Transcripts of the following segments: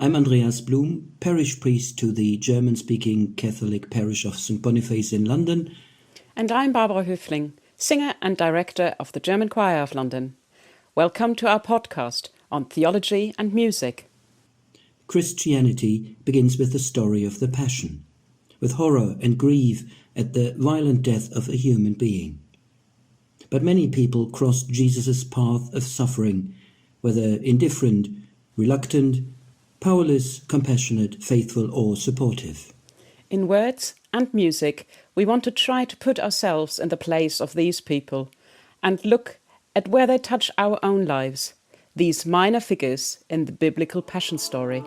I'm Andreas Blum, parish priest to the German-speaking Catholic parish of St. Boniface in London. And I'm Barbara Höfling, singer and director of the German Choir of London. Welcome to our podcast on theology and music. Christianity begins with the story of the Passion, with horror and grief at the violent death of a human being. But many people cross Jesus' path of suffering, whether indifferent, reluctant, powerless, compassionate, faithful or supportive. In words and music, we want to try to put ourselves in the place of these people and look at where they touch our own lives, these minor figures in the biblical Passion story.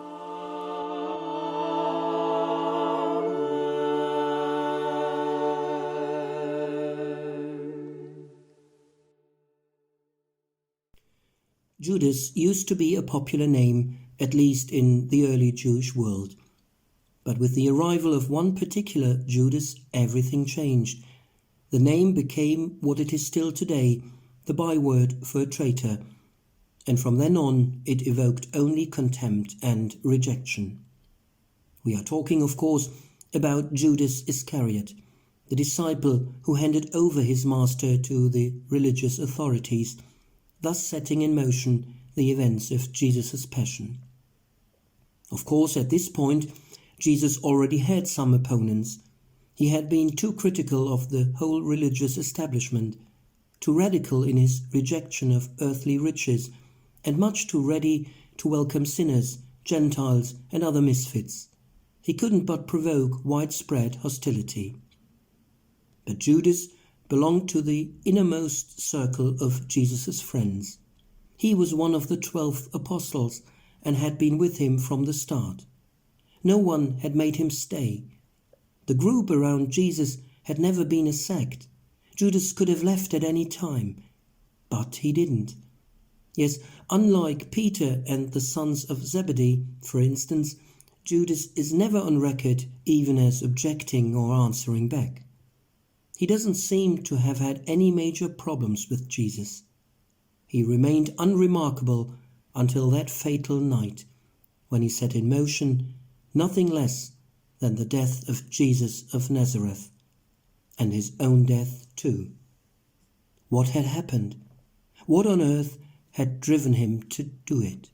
Judas used to be a popular name, at least in the early Jewish world. But with the arrival of one particular Judas, everything changed. The name became what it is still today, the byword for a traitor, and from then on it evoked only contempt and rejection. We are talking, of course, about Judas Iscariot, the disciple who handed over his master to the religious authorities, thus setting in motion the events of Jesus' Passion. Of course, at this point, Jesus already had some opponents. He had been too critical of the whole religious establishment, too radical in his rejection of earthly riches, and much too ready to welcome sinners, Gentiles, and other misfits. He couldn't but provoke widespread hostility. But Judas belonged to the innermost circle of Jesus' friends. He was one of the 12 apostles and had been with him from the start. No one had made him stay. The group around Jesus had never been a sect. Judas could have left at any time, but he didn't. Yes, unlike Peter and the sons of Zebedee, for instance, Judas is never on record even as objecting or answering back. He doesn't seem to have had any major problems with Jesus. He remained unremarkable until that fatal night, when he set in motion nothing less than the death of Jesus of Nazareth, and his own death too. What had happened? What on earth had driven him to do it?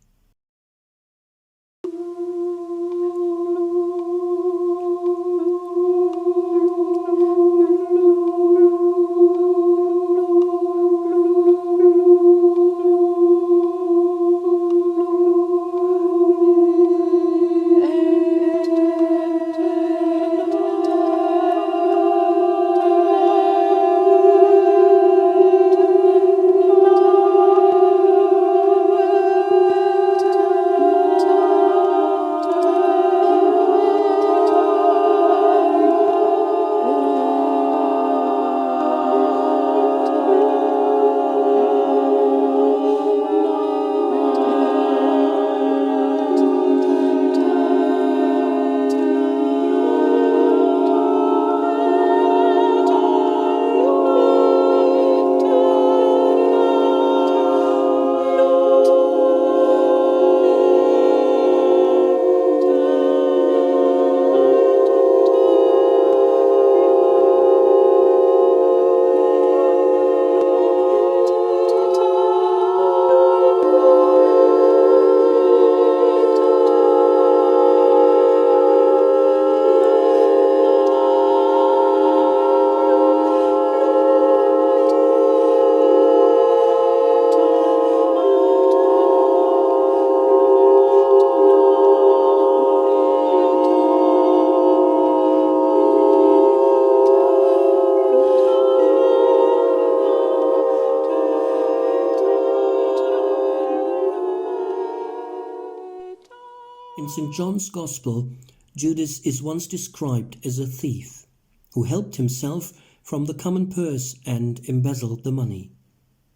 In St. John's Gospel, Judas is once described as a thief who helped himself from the common purse and embezzled the money.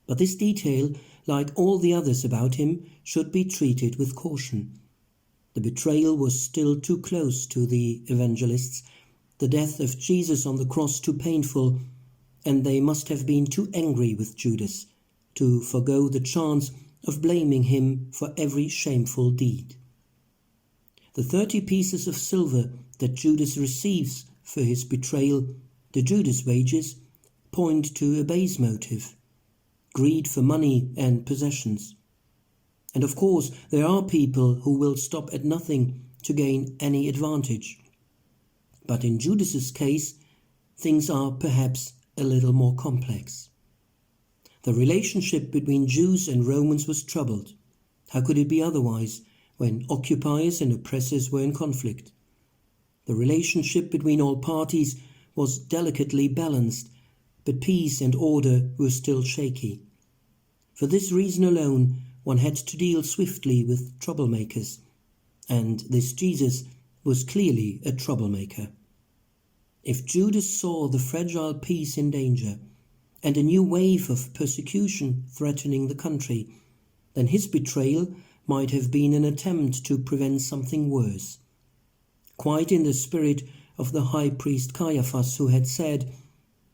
But this detail, like all the others about him, should be treated with caution. The betrayal was still too close to the evangelists, the death of Jesus on the cross too painful, and they must have been too angry with Judas to forgo the chance of blaming him for every shameful deed. The 30 pieces of silver that Judas receives for his betrayal, the Judas wages, point to a base motive, greed for money and possessions. And of course, there are people who will stop at nothing to gain any advantage. But in Judas's case, things are perhaps a little more complex. The relationship between Jews and Romans was troubled. How could it be otherwise when occupiers and oppressors were in conflict? The relationship between all parties was delicately balanced, but peace and order were still shaky. For this reason alone, one had to deal swiftly with troublemakers, and this Jesus was clearly a troublemaker. If Judas saw the fragile peace in danger and a new wave of persecution threatening the country, then his betrayal might have been an attempt to prevent something worse. Quite in the spirit of the high priest Caiaphas, who had said,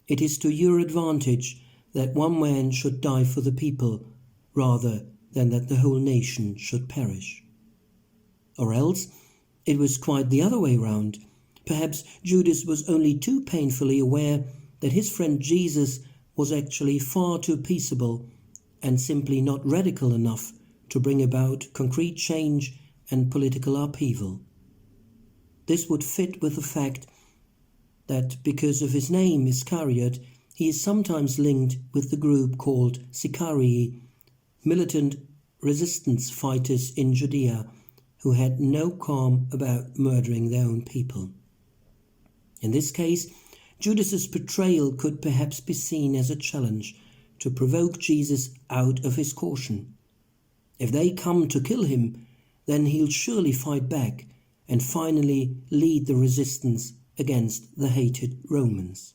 "It is to your advantage that one man should die for the people, rather than that the whole nation should perish." Or else, it was quite the other way round. Perhaps Judas was only too painfully aware that his friend Jesus was actually far too peaceable and simply not radical enough to bring about concrete change and political upheaval. This would fit with the fact that because of his name Iscariot, he is sometimes linked with the group called Sicarii, militant resistance fighters in Judea who had no qualm about murdering their own people. In this case, Judas's betrayal could perhaps be seen as a challenge to provoke Jesus out of his caution. If they come to kill him, then he'll surely fight back and finally lead the resistance against the hated Romans.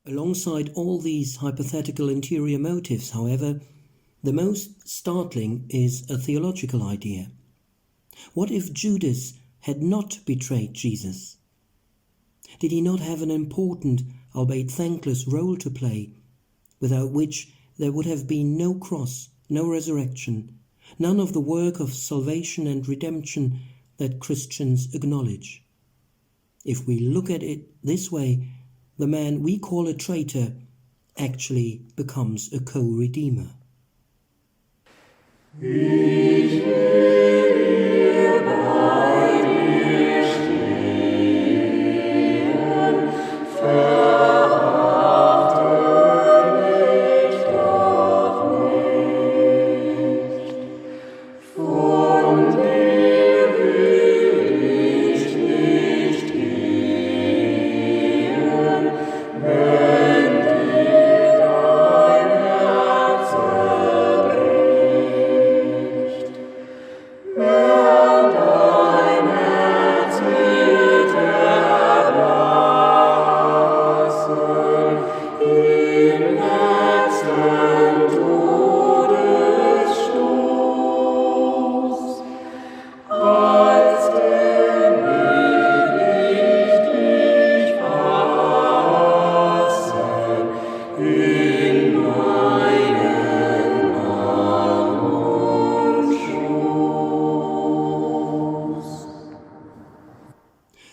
Alongside all these hypothetical interior motives, however, the most startling is a theological idea. What if Judas had not betrayed Jesus? Did he not have an important, albeit thankless, role to play, without which there would have been no cross, no resurrection, none of the work of salvation and redemption that Christians acknowledge? If we look at it this way, the man we call a traitor actually becomes a co-redeemer.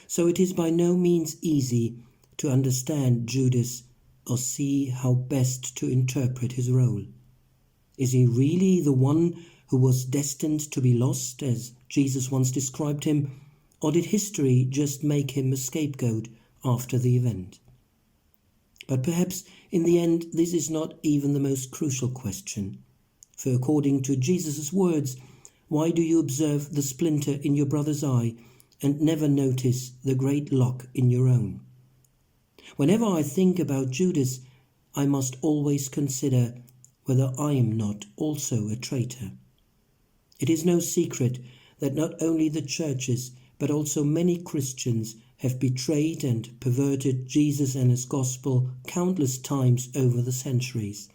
So it is by no means easy to understand Judas or see how best to interpret his role. Is he really the one who was destined to be lost, as Jesus once described him, or did history just make him a scapegoat after the event? But perhaps in the end this is not even the most crucial question. For according to Jesus' words, why do you observe the splinter in your brother's eye and never notice the great lock in your own? Whenever I think about Judas, I must always consider whether I am not also a traitor. It is no secret that not only the churches, but also many Christians have betrayed and perverted Jesus and his gospel countless times over the centuries.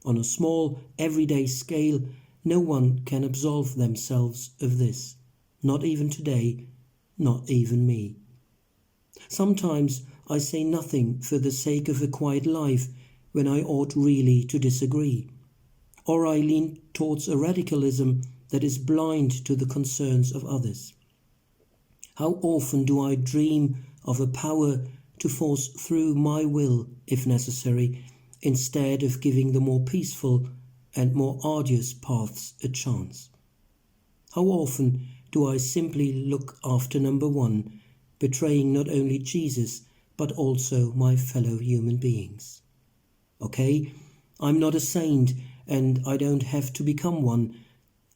On a small, everyday scale, no one can absolve themselves of this. Not even today, not even me. Sometimes I say nothing for the sake of a quiet life when I ought really to disagree. Or I lean towards a radicalism that is blind to the concerns of others? How often do I dream of a power to force through my will, if necessary, instead of giving the more peaceful and more arduous paths a chance? How often do I simply look after number one, betraying not only Jesus, but also my fellow human beings? Okay, I'm not a saint and I don't have to become one,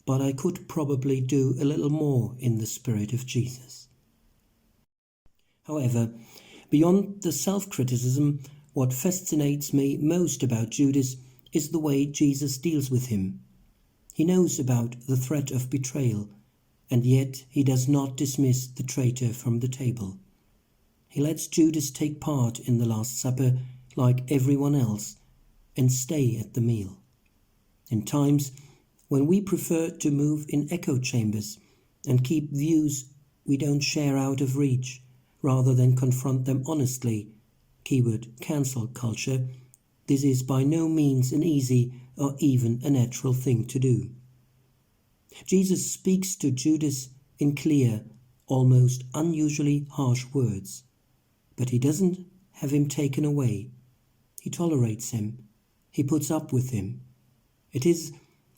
but I could probably do a little more in the spirit of Jesus. However, beyond the self-criticism, what fascinates me most about Judas is the way Jesus deals with him. He knows about the threat of betrayal, and yet he does not dismiss the traitor from the table. He lets Judas take part in the Last Supper like everyone else and stay at the meal. In times when we prefer to move in echo chambers and keep views we don't share out of reach, rather than confront them honestly, keyword cancel culture, this is by no means an easy or even a natural thing to do. Jesus speaks to Judas in clear, almost unusually harsh words, but he doesn't have him taken away. He tolerates him. He puts up with him. It is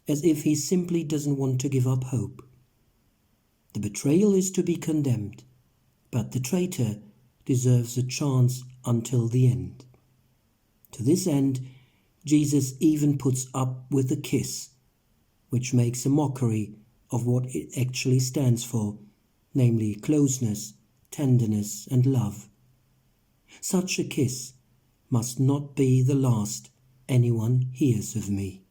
as if he simply doesn't want to give up hope. The betrayal is to be condemned, but the traitor deserves a chance until the end. To this end, Jesus even puts up with a kiss, which makes a mockery of what it actually stands for, namely closeness, tenderness, and love. Such a kiss must not be the last anyone hears of me.